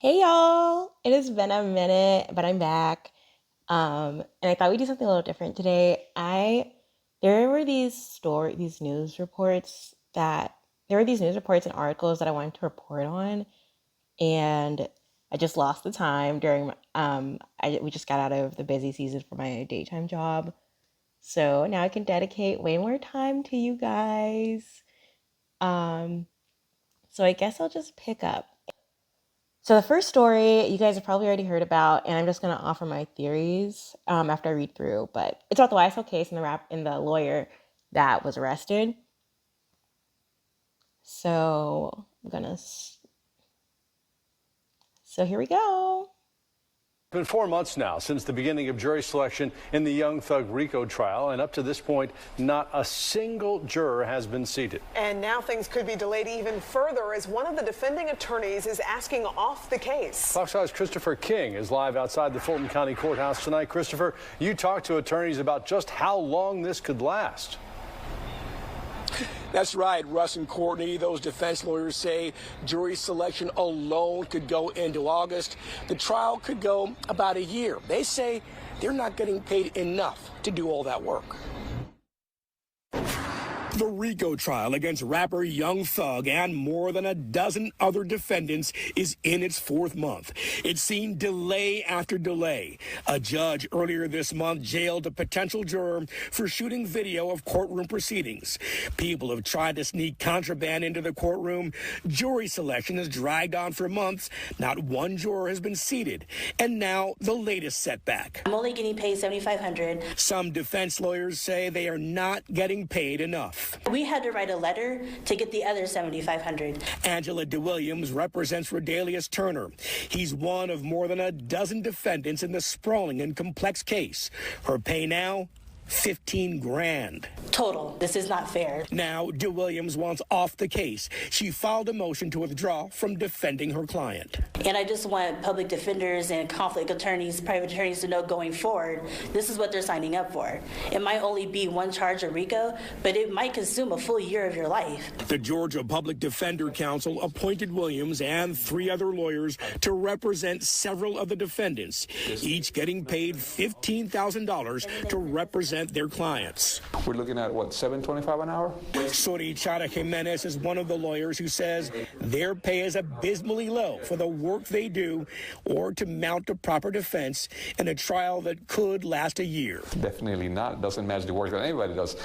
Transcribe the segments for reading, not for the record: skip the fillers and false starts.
Hey y'all! It has been a minute, but I'm back. And I thought we'd do something a little different today. I there were these news reports that there were these news reports and articles that I wanted to report on, and I just lost the time during we just got out of the busy season for my daytime job. So now I can dedicate way more time to you guys. Um, so I guess I'll just pick up. So the first story you guys have probably already heard about, and I'm just gonna offer my theories after I read through. But it's about the YSL case and the lawyer that was arrested. So so here we go. It's been 4 months now since the beginning of jury selection in the Young Thug RICO trial, and up to this point, not a single juror has been seated. And now things could be delayed even further as one of the defending attorneys is asking off the case. Fox 5's Christopher King is live outside the Fulton County Courthouse tonight. Christopher, you talked to attorneys about just how long this could last. That's right, Russ and Courtney. Those defense lawyers say jury selection alone could go into August. The trial could go about a year. They say they're not getting paid enough to do all that work. The RICO trial against rapper Young Thug and more than a dozen other defendants is in its fourth month. It's seen delay after delay. A judge earlier this month jailed a potential juror for shooting video of courtroom proceedings. People have tried to sneak contraband into the courtroom. Jury selection has dragged on for months. Not one juror has been seated. And now the latest setback. I'm only getting paid $7,500. Some defense lawyers say they are not getting paid enough. We had to write a letter to get the other $7,500. Angela DeWilliams represents Rodelius Turner. He's one of more than a dozen defendants in the sprawling and complex case. Her pay now, $15,000 total. This is not fair. Now, DeWilliams wants off the case. She filed a motion to withdraw from defending her client. And I just want public defenders and conflict attorneys, private attorneys to know going forward, this is what they're signing up for. It might only be one charge of RICO, but it might consume a full year of your life. The Georgia Public Defender Council appointed Williams and 3 other lawyers to represent several of the defendants, each getting paid $15,000 to represent their clients. We're looking at, what, $7.25 an hour? Sori Chara Jimenez is one of the lawyers who says their pay is abysmally low for the work they do or to mount a proper defense in a trial that could last a year. Definitely not. It doesn't match the work that anybody does.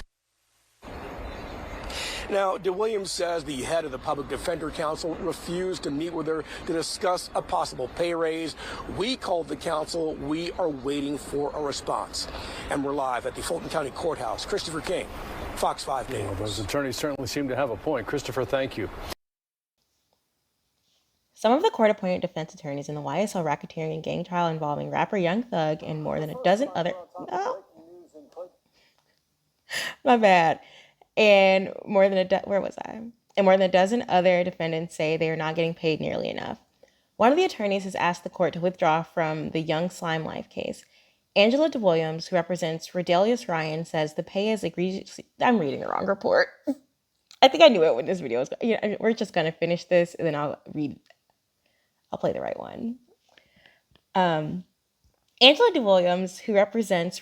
Now, DeWilliams says the head of the Public Defender Council refused to meet with her to discuss a possible pay raise. We called the council. We are waiting for a response. And we're live at the Fulton County Courthouse. Christopher King, Fox 5 News. Well, those attorneys certainly seem to have a point. Christopher, thank you. Some of the court-appointed defense attorneys in the YSL racketeering gang trial involving rapper Young Thug and more than a dozen other my bad. And more than a dozen other defendants say they are not getting paid nearly enough. One of the attorneys has asked the court to withdraw from the Young Slime Life case. Angela DeWilliams, who represents Rodelius Ryan, says the pay is egregiously... I'm reading the wrong report. I think I knew it when this video was... we're just going to finish this, and then I'll play the right one. Angela DeWilliams, who represents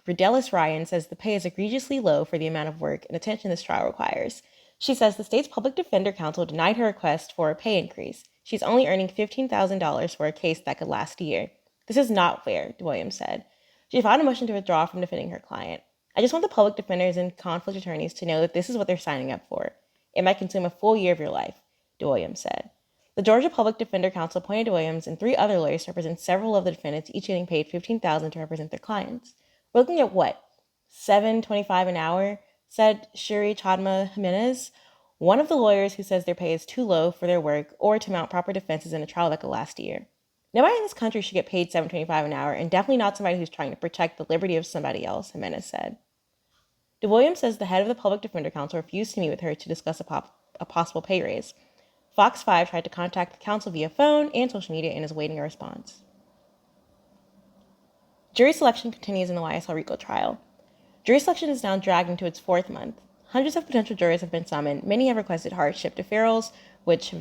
Rodelius Ryan, says the pay is egregiously low for the amount of work and attention this trial requires. She says the state's Public Defender Council denied her request for a pay increase. She's only earning $15,000 for a case that could last a year. This is not fair, DeWilliams said. She filed a motion to withdraw from defending her client. I just want the public defenders and conflict attorneys to know that this is what they're signing up for. It might consume a full year of your life, DeWilliams said. The Georgia Public Defender Council appointed DeWilliams and 3 other lawyers to represent several of the defendants, each getting paid $15,000 to represent their clients. We're looking at what? $7.25 an hour, said Shuri Chadma Jimenez, one of the lawyers who says their pay is too low for their work or to mount proper defenses in a trial that could last a year. Nobody in this country should get paid $7.25 an hour, and definitely not somebody who's trying to protect the liberty of somebody else, Jimenez said. DeWilliams says the head of the Public Defender Council refused to meet with her to discuss a possible pay raise. Fox 5 tried to contact the council via phone and social media and is awaiting a response. Jury selection continues in the YSL RICO trial. Jury selection is now dragged into its 4th month. Hundreds of potential jurors have been summoned. Many have requested hardship deferrals, which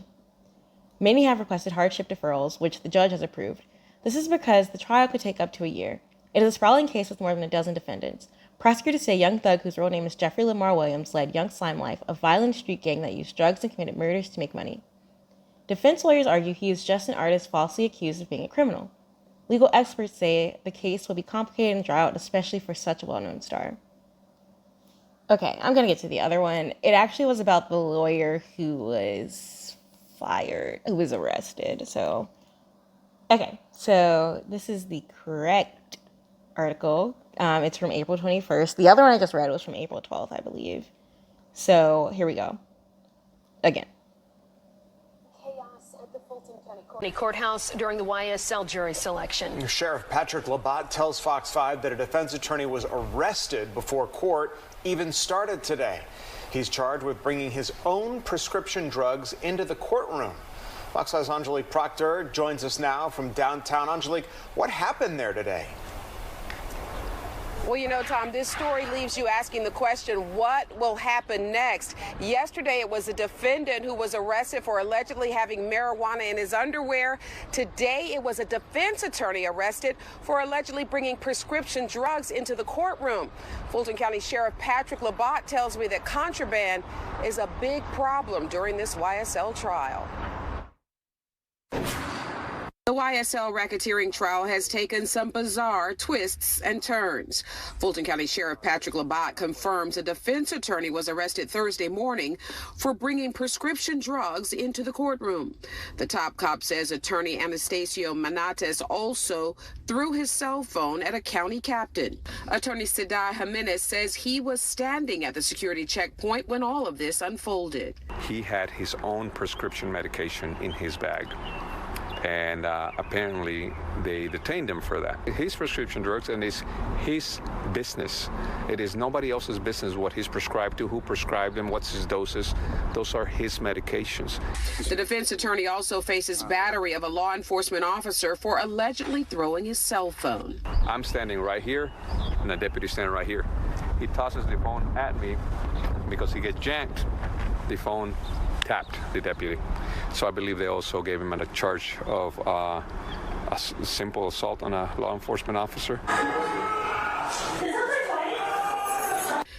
Many have requested hardship deferrals, which the judge has approved. This is because the trial could take up to a year. It is a sprawling case with more than a dozen defendants. Prosecutors say Young Thug, whose real name is Jeffrey Lamar Williams, led Young Slime Life, a violent street gang that used drugs and committed murders to make money. Defense lawyers argue he is just an artist falsely accused of being a criminal. Legal experts say the case will be complicated and drawn out, especially for such a well-known star. Okay, I'm going to get to the other one. It actually was about the lawyer who was fired, who was arrested. So this is the correct article. It's from April 21st. The other one I just read was from April 12th, I believe. So here we go. Again. Chaos at the Fulton County Courthouse during the YSL jury selection. Sheriff Patrick Labatt tells Fox 5 that a defense attorney was arrested before court even started today. He's charged with bringing his own prescription drugs into the courtroom. Fox 5's Angelique Proctor joins us now from downtown. Angelique, what happened there today? Well, you know, Tom, this story leaves you asking the question, what will happen next? Yesterday, it was a defendant who was arrested for allegedly having marijuana in his underwear. Today, it was a defense attorney arrested for allegedly bringing prescription drugs into the courtroom. Fulton County Sheriff Patrick Labatt tells me that contraband is a big problem during this YSL trial. The YSL racketeering trial has taken some bizarre twists and turns. Fulton County Sheriff Patrick Labatt confirms a defense attorney was arrested Thursday morning for bringing prescription drugs into the courtroom. The top cop says attorney Anastasio Manates also threw his cell phone at a county captain. Attorney Sidai Jimenez says he was standing at the security checkpoint when all of this unfolded. He had his own prescription medication in his bag. And apparently they detained him for that. His prescription drugs, and it's his business. It is nobody else's business what he's prescribed to, who prescribed him, what's his doses. Those are his medications. The defense attorney also faces battery of a law enforcement officer for allegedly throwing his cell phone. I'm standing right here, and the deputy's standing right here. He tosses the phone at me because he gets janked. The phone tapped the deputy. So I believe they also gave him a charge of a simple assault on a law enforcement officer.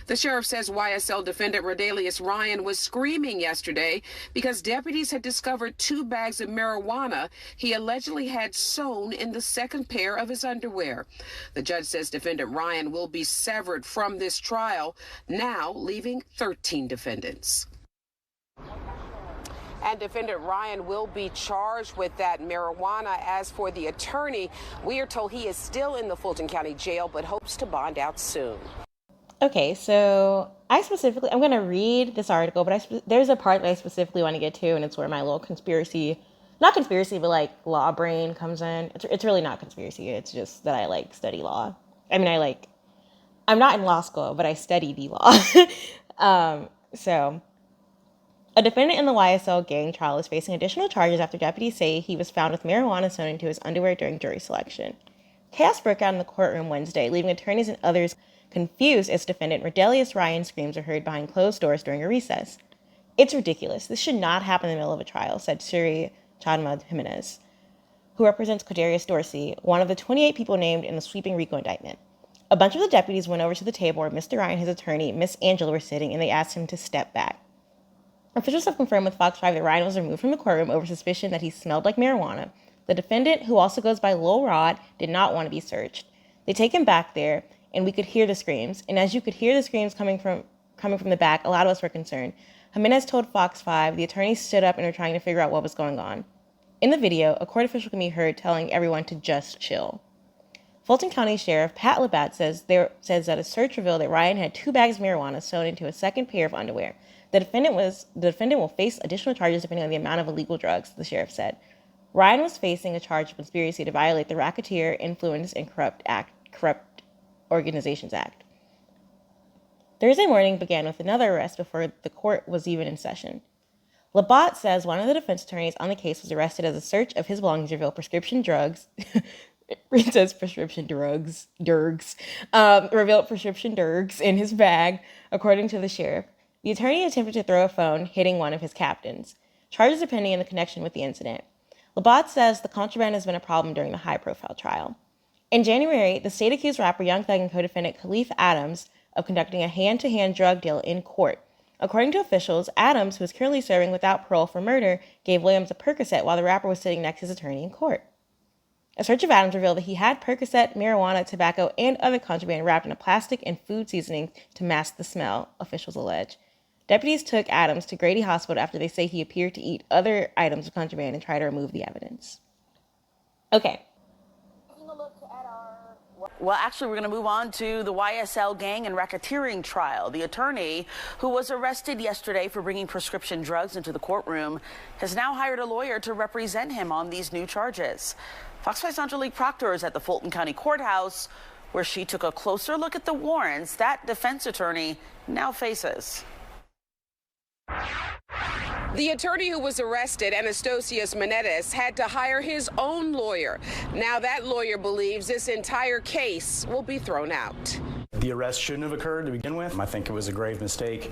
The sheriff says YSL defendant Rodelius Ryan was screaming yesterday because deputies had discovered 2 bags of marijuana he allegedly had sewn in the second pair of his underwear. The judge says defendant Ryan will be severed from this trial, now leaving 13 defendants. And defendant Ryan will be charged with that marijuana. As for the attorney, we are told he is still in the Fulton County Jail, but hopes to bond out soon. Okay, so I'm going to read this article, but there's a part that I specifically want to get to, and it's where my little not conspiracy, but like law brain comes in. It's really not conspiracy. It's just that I study law. I mean, I'm not in law school, but I study the law. A defendant in the YSL gang trial is facing additional charges after deputies say he was found with marijuana sewn into his underwear during jury selection. Chaos broke out in the courtroom Wednesday, leaving attorneys and others confused as defendant Rodelius Ryan's screams are heard behind closed doors during a recess. It's ridiculous. This should not happen in the middle of a trial, said Suri Chadma Jimenez, who represents Codarius Dorsey, one of the 28 people named in the sweeping RICO indictment. A bunch of the deputies went over to the table where Mr. Ryan and his attorney, Miss Angela, were sitting, and they asked him to step back. Officials have confirmed with Fox 5 that Ryan was removed from the courtroom over suspicion that he smelled like marijuana. The defendant, who also goes by Lil Rod, did not want to be searched. They take him back there, and we could hear the screams. And as you could hear the screams coming from the back, a lot of us were concerned. Jimenez told Fox 5 the attorneys stood up and were trying to figure out what was going on. In the video, a court official can be heard telling everyone to just chill. Fulton County Sheriff Pat Labatt says that a search revealed that Ryan had 2 bags of marijuana sewn into a second pair of underwear. The defendant will face additional charges depending on the amount of illegal drugs, the sheriff said. Ryan was facing a charge of conspiracy to violate the Racketeer, Influence, and Corrupt Organizations Act. Thursday morning began with another arrest before the court was even in session. Labatt says one of the defense attorneys on the case was arrested as a search of his belongings revealed prescription drugs. It says prescription drugs, Durgs, revealed prescription Durgs in his bag, according to the sheriff. The attorney attempted to throw a phone, hitting one of his captains. Charges are pending in the connection with the incident. Labat says the contraband has been a problem during the high-profile trial. In January, the state accused rapper Young Thug and co-defendant Khalif Adams of conducting a hand-to-hand drug deal in court. According to officials, Adams, who is currently serving without parole for murder, gave Williams a Percocet while the rapper was sitting next to his attorney in court. A search of Adams revealed that he had Percocet, marijuana, tobacco, and other contraband wrapped in a plastic and food seasoning to mask the smell, officials allege. Deputies took Adams to Grady Hospital after they say he appeared to eat other items of contraband and try to remove the evidence. Okay. Well, actually, we're going to move on to the YSL gang and racketeering trial. The attorney who was arrested yesterday for bringing prescription drugs into the courtroom has now hired a lawyer to represent him on these new charges. Fox 5's Angelique Proctor is at the Fulton County Courthouse, where she took a closer look at the warrants that defense attorney now faces. The attorney who was arrested, Anastasios Menendez, had to hire his own lawyer. Now that lawyer believes this entire case will be thrown out. The arrest shouldn't have occurred to begin with. I think it was a grave mistake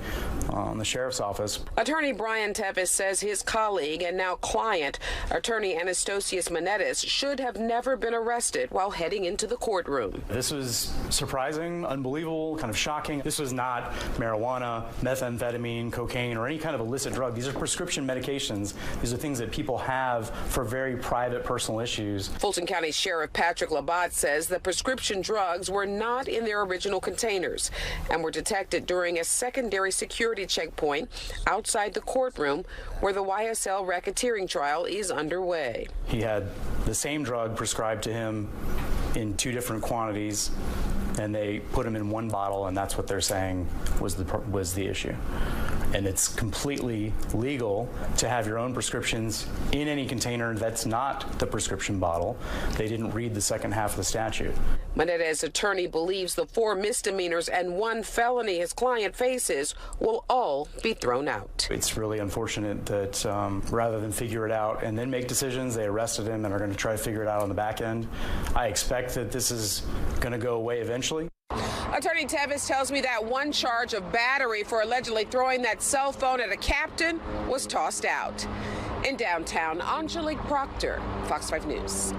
on the sheriff's office. Attorney Brian Tevis says his colleague and now client, attorney Anastasios Menendez, should have never been arrested while heading into the courtroom. This was surprising, unbelievable, kind of shocking. This was not marijuana, methamphetamine, cocaine, or any kind of illicit drug. These are prescription medications. These are things that people have for very private, personal issues. Fulton County Sheriff Patrick Labat says the prescription drugs were not in their original containers and were detected during a secondary security checkpoint outside the courtroom where the YSL racketeering trial is underway. He had the same drug prescribed to him in 2 different quantities, and they put them in one bottle, and that's what they're saying was the issue. And it's completely legal to have your own prescriptions in any container that's not the prescription bottle. They didn't read the second half of the statute. Menendez's attorney believes the 4 misdemeanors and 1 felony his client faces will all be thrown out. It's really unfortunate that rather than figure it out and then make decisions, they arrested him and are going to try to figure it out on the back end. I expect that this is going to go away eventually. Attorney Tevis tells me that 1 charge of battery for allegedly throwing that cell phone at a captain was tossed out. In downtown, Angelique Proctor, Fox 5 News.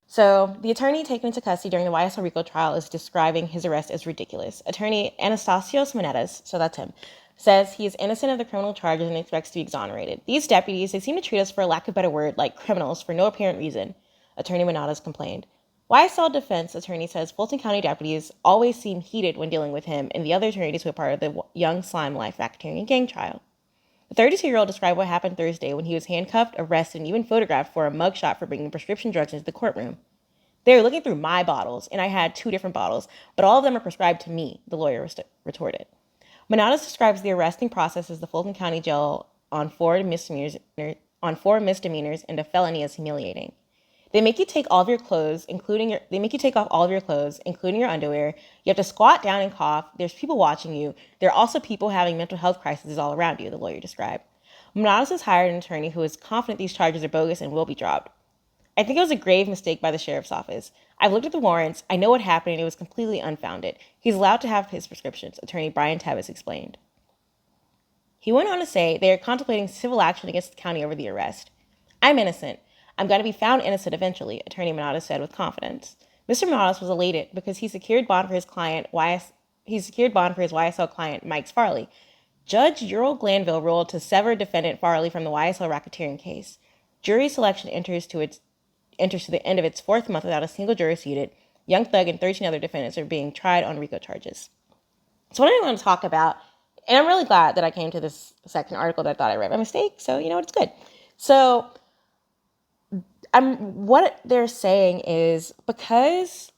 So the attorney taken into custody during the YSL RICO trial is describing his arrest as ridiculous. Attorney Anastasios Menendez, so that's him, says he is innocent of the criminal charges and expects to be exonerated. These deputies, they seem to treat us, for lack of a better word, like criminals for no apparent reason, Attorney Menendez complained. YSL defense attorney says Fulton County deputies always seem heated when dealing with him and the other attorneys who were part of the Young Slime Life racketeering gang trial. The 32-year-old described what happened Thursday when he was handcuffed, arrested, and even photographed for a mugshot for bringing prescription drugs into the courtroom. They were looking through my bottles, and I had 2 different bottles, but all of them are prescribed to me, the lawyer retorted. Menendez describes the arresting process as the Fulton County jail on 4 misdemeanors and a felony as humiliating. They make you take all of your clothes, including your underwear. You have to squat down and cough. There's people watching you. There are also people having mental health crises all around you, the lawyer described. Menendez has hired an attorney who is confident these charges are bogus and will be dropped. I think it was a grave mistake by the sheriff's office. I've looked at the warrants. I know what happened, and it was completely unfounded. He's allowed to have his prescriptions, attorney Brian Tevis explained. He went on to say they are contemplating civil action against the county over the arrest. I'm innocent. I'm going to be found innocent eventually, attorney Menendez said with confidence. Mr. Menendez was elated because he secured bond for his YSL client, Mike Farley. Judge Ural Glanville ruled to sever defendant Farley from the YSL racketeering case. Jury selection enters to the end of its 4th month without a single juror seated. Young Thug and 13 other defendants are being tried on RICO charges. So what I want to talk about, and I'm really glad that I came to this second article that I thought I read by mistake, so you know what, it's good. So what they're saying is because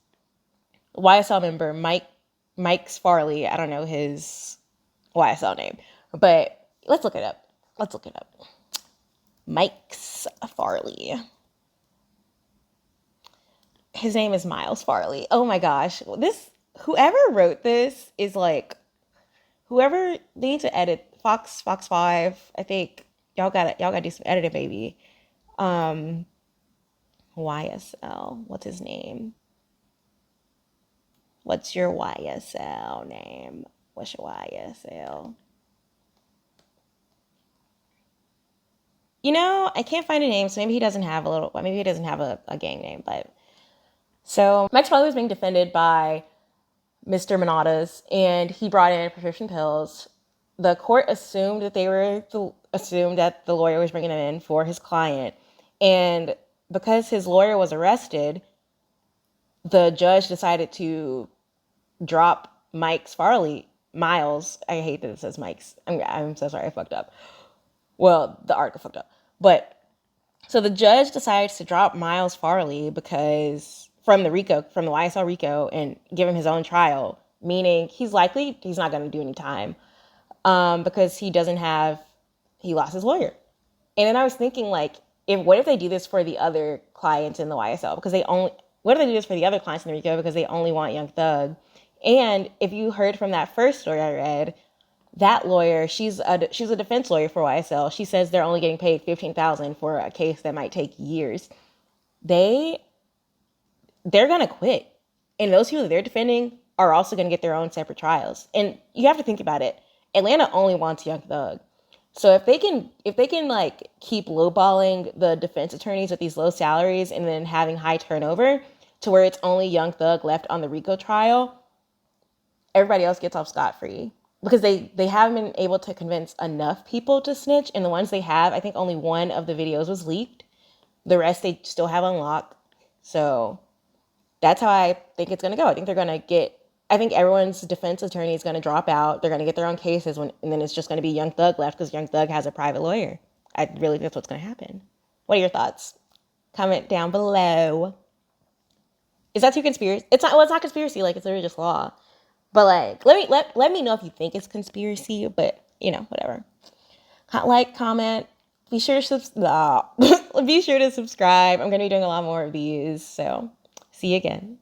YSL member Mike Farley, I don't know his YSL name, but let's look it up. Mike's Farley. His name is Miles Farley. Oh my gosh. Whoever wrote this is like, they need to edit Fox 5. I think y'all gotta do some editing, baby. YSL. What's his name? What's your YSL name? What's your YSL? I can't find a name, so maybe he doesn't have a gang name, but so Mike's Farley was being defended by Mr. Manadas, and he brought in prescription pills. The court assumed that the lawyer was bringing them in for his client, and because his lawyer was arrested, the judge decided to drop Miles. I hate that it says Mike's. I'm so sorry, I fucked up. Well, the article fucked up, but so the judge decides to drop Miles Farley because from the YSL RICO, and give him his own trial, meaning he's not going to do any time, because he lost his lawyer. And then I was thinking, like, what if they do this for the other clients in the YSL? What if they do this for the other clients in the RICO because they only want Young Thug? And if you heard from that first story I read, that lawyer, she's a defense lawyer for YSL. She says they're only getting paid $15,000 for a case that might take years. They're gonna quit, and those people that they're defending are also gonna get their own separate trials. And you have to think about it. Atlanta only wants Young Thug. So if they can like keep lowballing the defense attorneys with these low salaries and then having high turnover to where it's only Young Thug left on the RICO trial, everybody else gets off scot-free. Because they haven't been able to convince enough people to snitch. And the ones they have, I think only one of the videos was leaked. The rest they still have unlocked. So that's how I think it's going to go. I think everyone's defense attorney is going to drop out. They're going to get their own cases, and then it's just going to be Young Thug left because Young Thug has a private lawyer. I really think that's what's going to happen. What are your thoughts? Comment down below. Is that too conspiracy? It's not conspiracy. Like, it's literally just law. But like, let me know if you think it's conspiracy, but whatever. Like, comment, be sure to subscribe. I'm going to be doing a lot more of these, so see you again.